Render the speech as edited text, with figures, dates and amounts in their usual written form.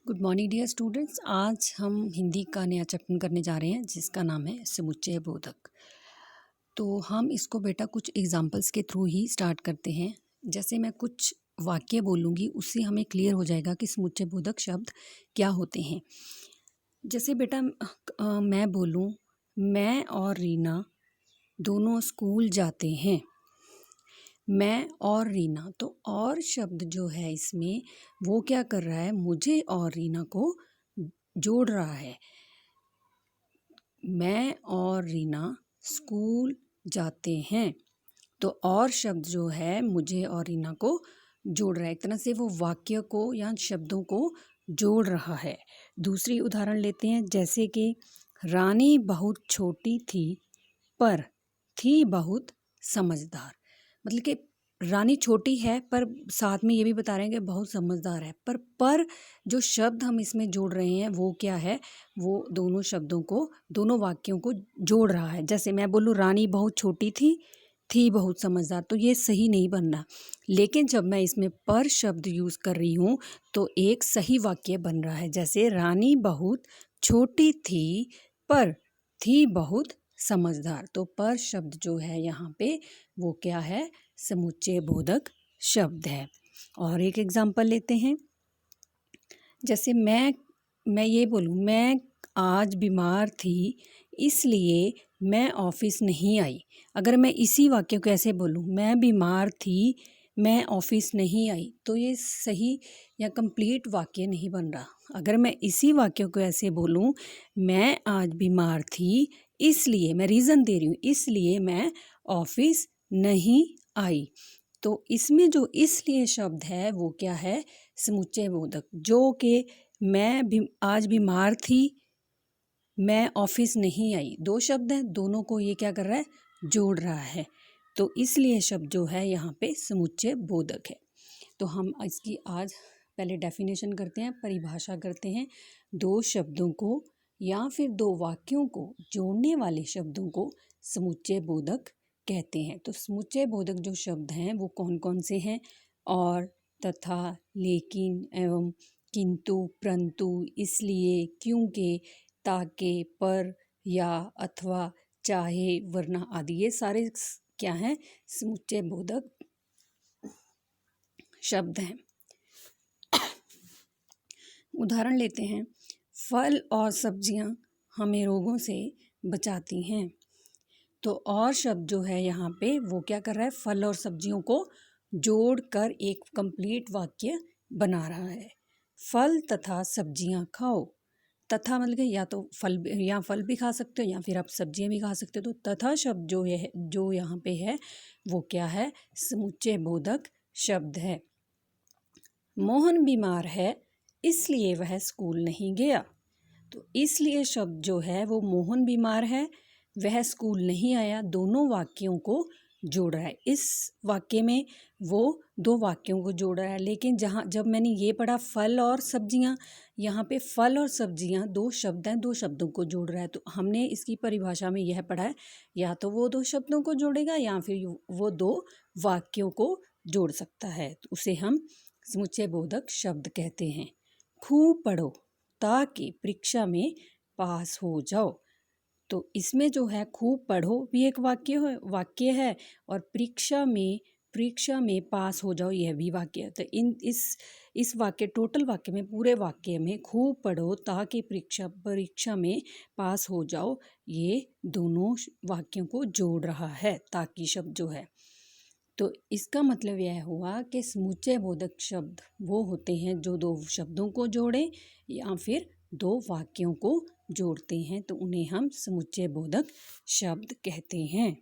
Good morning dear students. आज हम हिंदी का नया चैप्टर करने जा रहे हैं जिसका नाम है समुच्चय बोधक। तो हम इसको बेटा कुछ एग्जांपल्स के थ्रू ही स्टार्ट करते हैं। जैसे मैं कुछ वाक्य बोलूँगी उससे हमें क्लियर हो जाएगा कि समुच्चय बोधक शब्द क्या होते हैं। जैसे बेटा मैं बोलूँ, मैं और रीना दोनों स्कूल जाते हैं। मैं और रीना, तो और शब्द जो है इसमें वो क्या कर रहा है, मुझे और रीना को जोड़ रहा है। मैं और रीना स्कूल जाते हैं, तो और शब्द जो है मुझे और रीना को जोड़ रहा है। एक तरह से वो वाक्य को या शब्दों को जोड़ रहा है। दूसरी उदाहरण लेते हैं, जैसे कि रानी बहुत छोटी थी पर थी बहुत समझदार। मतलब कि रानी छोटी है पर साथ में ये भी बता रहे हैं कि बहुत समझदार है। पर जो शब्द हम इसमें जोड़ रहे हैं वो क्या है, वो दोनों शब्दों को, दोनों वाक्यों को जोड़ रहा है। जैसे मैं बोलूँ रानी बहुत छोटी थी बहुत समझदार, तो ये सही नहीं बन रहा। लेकिन जब मैं इसमें पर शब्द यूज़ कर रही हूँ तो एक सही वाक्य बन रहा है। जैसे रानी बहुत छोटी थी पर थी बहुत समझदार, तो पर शब्द जो है यहाँ पे वो क्या है, समुच्चय बोधक शब्द है। और एक एग्जाम्पल लेते हैं, जैसे मैं ये बोलूँ, मैं आज बीमार थी इसलिए मैं ऑफिस नहीं आई। अगर मैं इसी वाक्य को ऐसे बोलूँ, मैं बीमार थी मैं ऑफिस नहीं आई, तो ये सही या कंप्लीट वाक्य नहीं बन रहा। अगर मैं इसी वाक्य को ऐसे बोलूँ, मैं आज बीमार थी इसलिए, मैं रीज़न दे रही हूँ, इसलिए मैं ऑफिस नहीं आई, तो इसमें जो इसलिए शब्द है वो क्या है, समुच्चय बोधक। जो कि मैं भी आज बीमार थी मैं ऑफिस नहीं आई, दो शब्द हैं, दोनों को ये क्या कर रहा है, जोड़ रहा है। तो इसलिए शब्द जो है यहाँ पे समुच्चय बोधक है। तो हम इसकी आज पहले डेफिनेशन करते हैं, परिभाषा करते हैं। दो शब्दों को या फिर दो वाक्यों को जोड़ने वाले शब्दों को समुच्चय बोधक कहते हैं। तो समुच्चय बोधक जो शब्द हैं वो कौन कौन से हैं, और, तथा, लेकिन, एवं, किंतु, परंतु, इसलिए, क्योंकि, ताकि, पर, या, अथवा, चाहे, वरना आदि, ये सारे क्या हैं, समुच्चय बोधक शब्द हैं। उदाहरण लेते हैं, फल और सब्जियां हमें रोगों से बचाती हैं। तो और शब्द जो है यहाँ पे वो क्या कर रहा है, फल और सब्जियों को जोड़कर एक कंप्लीट वाक्य बना रहा है। फल तथा सब्जियां खाओ। तथा मतलब कि या तो फल भी खा सकते हो या फिर आप सब्जियां भी खा सकते हो। तो तथा शब्द जो यहाँ पे है वो क्या है, समुच्चय बोधक शब्द है। मोहन बीमार है इसलिए वह स्कूल नहीं गया। तो इसलिए शब्द जो है वो मोहन बीमार है वह स्कूल नहीं आया, दोनों वाक्यों को जोड़ रहा है। इस वाक्य में वो दो वाक्यों को जोड़ रहा है। लेकिन जब मैंने ये पढ़ा फल और सब्जियां, यहाँ पे फल और सब्जियां दो शब्द हैं, दो शब्दों को जोड़ रहा है। तो हमने इसकी परिभाषा में यह पढ़ा है, या तो वो दो शब्दों को जोड़ेगा या फिर वो दो वाक्यों को जोड़ सकता है, तो उसे हम समुच्चय बोधक शब्द कहते हैं। खूब पढ़ो ताकि परीक्षा में पास हो जाओ। तो इसमें जो है खूब पढ़ो भी एक वाक्य है, और परीक्षा में पास हो जाओ यह भी वाक्य है। तो इस वाक्य, टोटल वाक्य में, पूरे वाक्य में खूब पढ़ो ताकि परीक्षा में पास हो जाओ, ये दोनों वाक्यों को जोड़ रहा है, ताकि शब्द जो है। तो इसका मतलब यह हुआ कि समुच्चय बोधक शब्द वो होते हैं जो दो शब्दों को जोड़े या फिर दो वाक्यों को जोड़ते हैं, तो उन्हें हम समुच्चय बोधक शब्द कहते हैं।